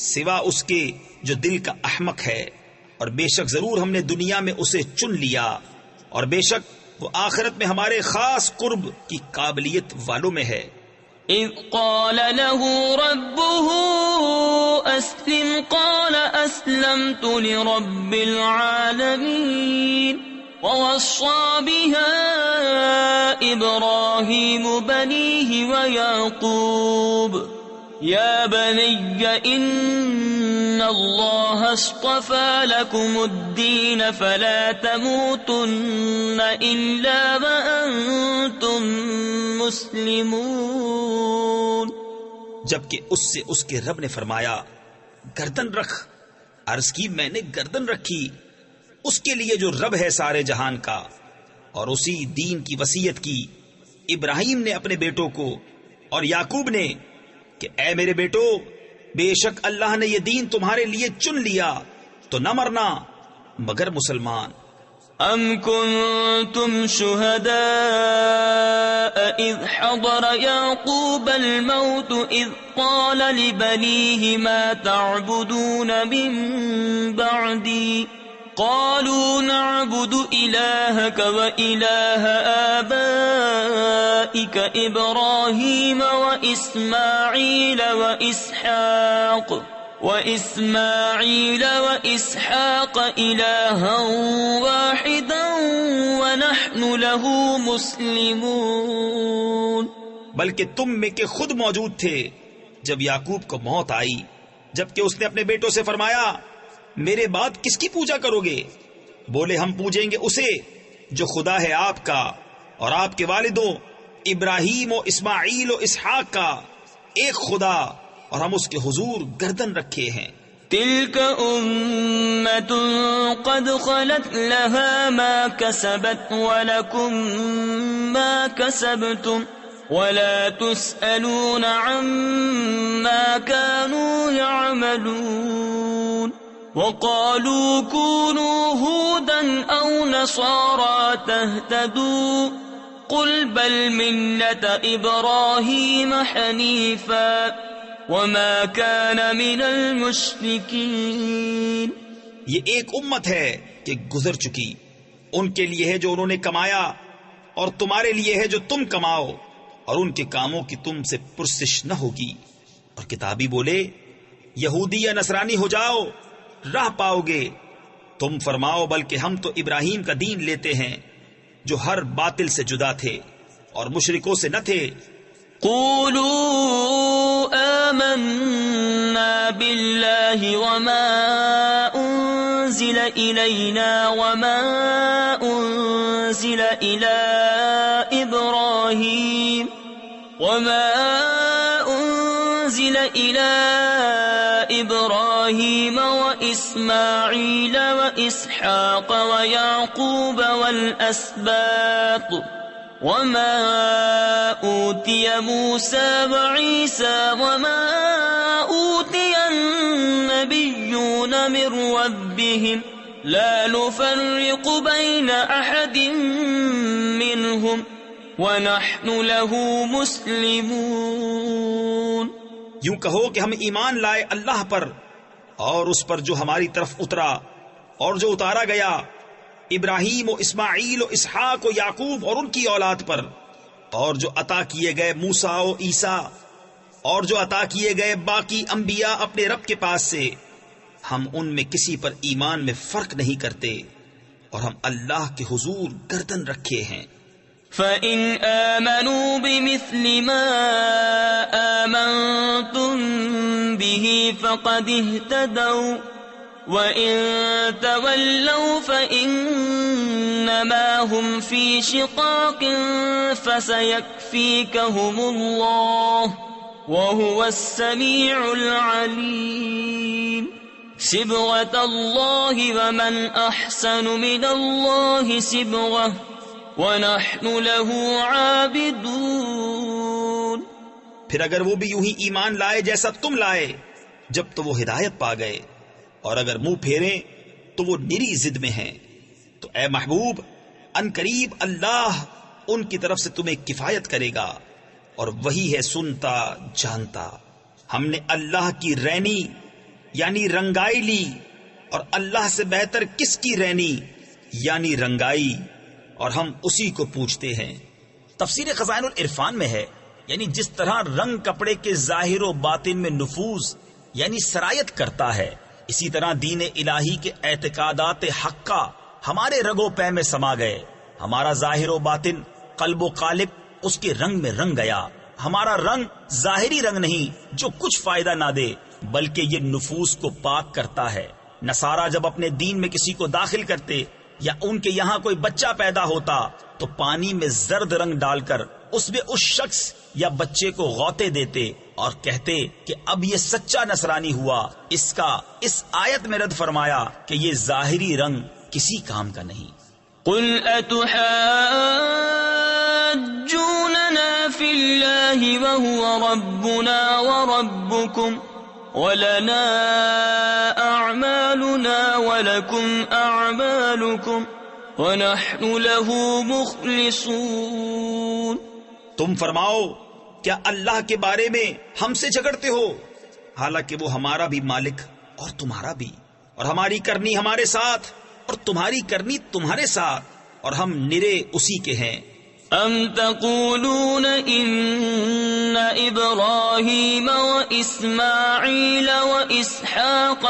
سوا اس کے جو دل کا احمق ہے، اور بے شک ضرور ہم نے دنیا میں اسے چن لیا، اور بے شک وہ آخرت میں ہمارے خاص قرب کی قابلیت والوں میں ہے۔ اذ قال له ربه اسلم قال اسلمت لرب العالمين ووصى بها ابراهيم بنيه ويعقوب يا بني ان الله اصطفى لكم الدين فلا تموتن الا وانتم مسلمون۔ جبکہ اس کے رب نے فرمایا گردن رکھ، عرض کی میں نے گردن رکھی اس کے لیے جو رب ہے سارے جہان کا، اور اسی دین کی وصیت کی ابراہیم نے اپنے بیٹوں کو اور یعقوب نے کہ اے میرے بیٹو، بے شک اللہ نے یہ دین تمہارے لیے چن لیا تو نہ مرنا مگر مسلمان۔ ام کنتم شہداء اذ حضر یعقوب الموت اذ قال لبنیہ ما تعبدون من بعدی قالوا نعبد إلهك وإله آبائك إبراهيم وإسماعيل وإسحاق إلها واحدا ونحن له مسلمون۔ بلکہ تم میں کے خود موجود تھے جب یعقوب کو موت آئی، جبکہ اس نے اپنے بیٹوں سے فرمایا میرے بعد کس کی پوجا کرو گے؟ بولے ہم پوجیں گے اسے جو خدا ہے آپ کا اور آپ کے والدوں ابراہیم و اسماعیل و اسحاق کا، ایک خدا، اور ہم اس کے حضور گردن رکھے ہیں۔ تلك أمة قد خلت لها ما كسبت ولكم ما كسبتم ولا تسألون عما كانوا يعملون۔ وقالوا كونوا هودا أو نصارى تهتدوا قل بل ملة إبراهيم حنيفا وما كان من المشركين۔ یہ ایک امت ہے کہ گزر چکی، ان کے لیے ہے جو انہوں نے کمایا اور تمہارے لیے ہے جو تم کماؤ، اور ان کے کاموں کی تم سے پرسش نہ ہوگی۔ اور کتابی بولے یہودی یا نصرانی ہو جاؤ راہ پاؤ گے، تم فرماؤ بلکہ ہم تو ابراہیم کا دین لیتے ہیں جو ہر باطل سے جدا تھے اور مشرکوں سے نہ تھے۔ قولوا آمنا بالله وما أنزل إلينا وما أنزل إلى إبراهيم وإسماعيل وإسحاق ويعقوب والأسباط وما أوتي موسى وعيسى وما أوتي النبيون من ربهم لا نفرق بين أحد منهم وَنَحْنُ لَهُ مُسْلِمُونَ۔ یوں کہو کہ ہم ایمان لائے اللہ پر اور اس پر جو ہماری طرف اترا اور جو اتارا گیا ابراہیم و اسماعیل و اسحاق و یعقوب اور ان کی اولاد پر، اور جو عطا کیے گئے موسیٰ و عیسیٰ اور جو عطا کیے گئے باقی انبیاء اپنے رب کے پاس سے، ہم ان میں کسی پر ایمان میں فرق نہیں کرتے اور ہم اللہ کے حضور گردن رکھے ہیں۔ فَإِنْ آمَنُوا بِمِثْلِ مَا آمَنْتُمْ بِهِ فَقَدِ اهْتَدَوْا وَإِنْ تَوَلَّوْا فَإِنَّمَا هُمْ فِي شِقَاقٍ فَسَيَكْفِيكَهُمُ اللَّهُ وَهُوَ السَّمِيعُ الْعَلِيمُ۔ صِبْغَةَ اللَّهِ وَمَنْ أَحْسَنُ مِنَ اللَّهِ صِبْغَةً وَنَحْنُ لَهُ عَابِدُونَ۔ پھر اگر وہ بھی یوں ہی ایمان لائے جیسا تم لائے جب تو وہ ہدایت پا گئے، اور اگر منہ پھیریں تو وہ نری ضد میں ہیں، تو اے محبوب ان قریب اللہ ان کی طرف سے تمہیں کفایت کرے گا اور وہی ہے سنتا جانتا۔ ہم نے اللہ کی رینی یعنی رنگائی لی، اور اللہ سے بہتر کس کی رہنی یعنی رنگائی، اور ہم اسی کو پوچھتے ہیں۔ تفسیر خزائن العرفان میں ہے، یعنی جس طرح رنگ کپڑے کے ظاہر و باطن میں نفوذ یعنی سرایت کرتا ہے، اسی طرح دین الہی کے اعتقادات حقہ ہمارے رگ و پے میں سما گئے۔ ہمارا ظاہر و باطن، قلب و قالب اس کے رنگ میں رنگ گیا۔ ہمارا رنگ ظاہری رنگ نہیں جو کچھ فائدہ نہ دے، بلکہ یہ نفوس کو پاک کرتا ہے۔ نصارہ جب اپنے دین میں کسی کو داخل کرتے یا ان کے یہاں کوئی بچہ پیدا ہوتا تو پانی میں زرد رنگ ڈال کر اس میں اس شخص یا بچے کو غوطے دیتے اور کہتے کہ اب یہ سچا نصرانی ہوا۔ اس کا اس آیت میں رد فرمایا کہ یہ ظاہری رنگ کسی کام کا نہیں۔ قل اتحاجوننا فی اللہ وهو ربنا وربکم وَلَنَا أَعْمَالُنَا وَلَكُمْ أَعْمَالُكُمْ وَنَحْنُ لَهُ مُخْلِصُونَ۔ تم فرماؤ کیا اللہ کے بارے میں ہم سے جھگڑتے ہو، حالانکہ وہ ہمارا بھی مالک اور تمہارا بھی، اور ہماری کرنی ہمارے ساتھ اور تمہاری کرنی تمہارے ساتھ، اور ہم نرے اسی کے ہیں۔ ام تقولون ان ابراہیم واسماعیل واسحاق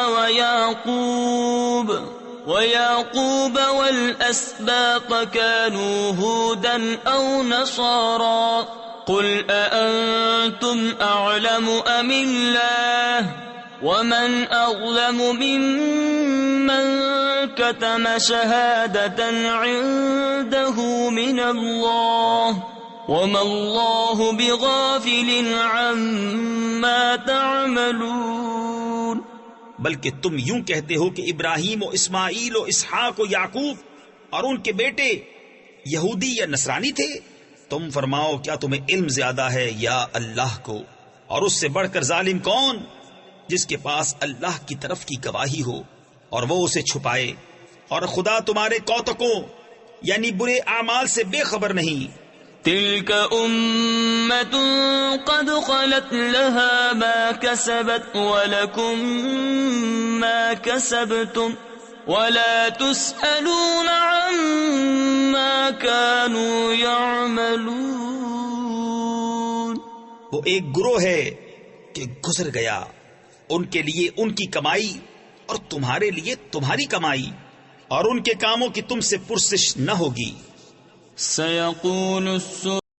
ویعقوب والاسباط كانوا هودا او نصارا قل اانتم اعلم ام اللہ ومن اظلم ممن كتم شهادة عنده من الله وما الله بغافل عما تعملون۔ بلکہ تم یوں کہتے ہو کہ ابراہیم و اسماعیل و اسحاق و یعقوب اور ان کے بیٹے یہودی یا نصرانی تھے۔ تم فرماؤ کیا تمہیں علم زیادہ ہے یا اللہ کو؟ اور اس سے بڑھ کر ظالم کون جس کے پاس اللہ کی طرف کی گواہی ہو اور وہ اسے چھپائے، اور خدا تمہارے کوتکوں یعنی برے اعمال سے بے خبر نہیں۔ تلك امت قد خلت لها ما كسبت ولكم ما كسبتم ولا تسألون عما كانوا يعملون۔ وہ ایک گروہ ہے کہ گزر گیا، ان کے لیے ان کی کمائی اور تمہارے لیے تمہاری کمائی، اور ان کے کاموں کی تم سے پرسش نہ ہوگی۔ سيقول